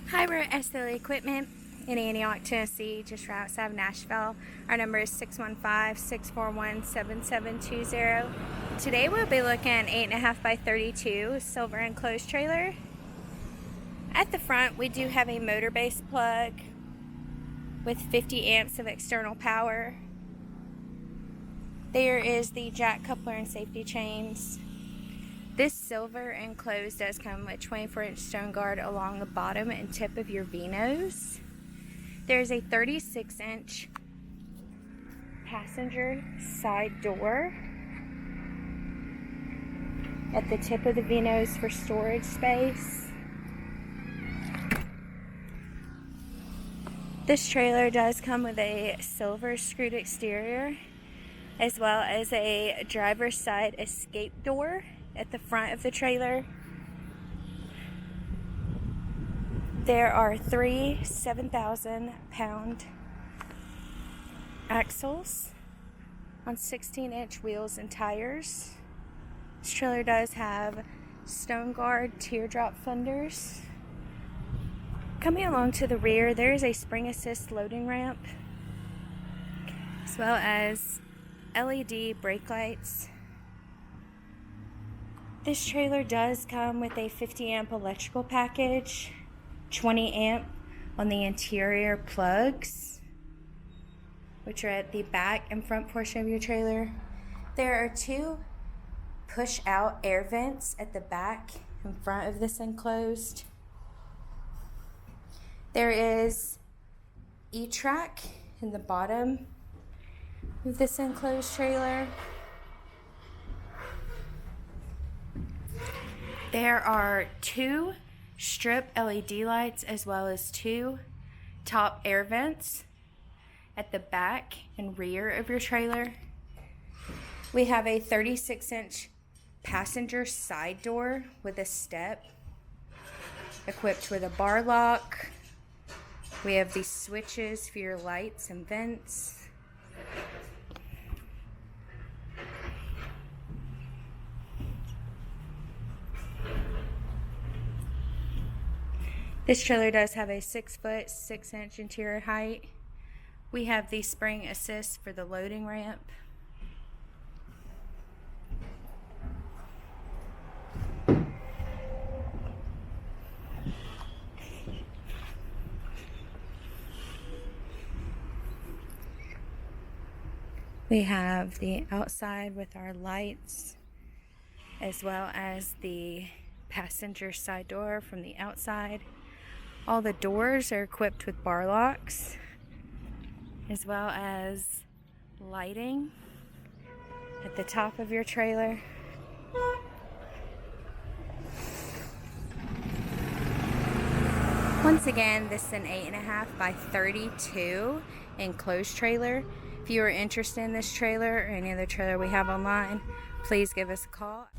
Hi, we're at SLA Equipment in Antioch, Tennessee, just right outside of Nashville. Our number is 615-641-7720. Today we'll be looking at an 8.5 by 32 silver enclosed trailer. At the front we do have a motor base plug with 50 amps of external power. There is the jack coupler and safety chains. This silver enclosed does come with 24-inch stone guard along the bottom and tip of your V-nose. There's a 36-inch passenger side door at the tip of the V-nose for storage space. This trailer does come with a silver screwed exterior as well as a driver's side escape door at the front of the trailer. There are 3 7,000-pound axles on 16-inch wheels and tires. This trailer does have stone guard teardrop fenders. Coming along to the rear, there is a spring assist loading ramp as well as LED brake lights. This trailer does come with a 50 amp electrical package, 20 amp on the interior plugs, which are at the back and front portion of your trailer. There are 2 push out air vents at the back and front of this enclosed. There is E-track in the bottom of this enclosed trailer. There are 2 strip LED lights as well as 2 top air vents at the back and rear of your trailer. We have a 36-inch passenger side door with a step equipped with a bar lock. We have these switches for your lights and vents. This trailer does have a 6-foot 6-inch interior height. We have the spring assist for the loading ramp. We have the outside with our lights as well as the passenger side door from the outside. All the doors are equipped with bar locks as well as lighting at the top of your trailer. Once again, this is an 8.5 by 32 enclosed trailer. If you are interested in this trailer or any other trailer we have online, please give us a call.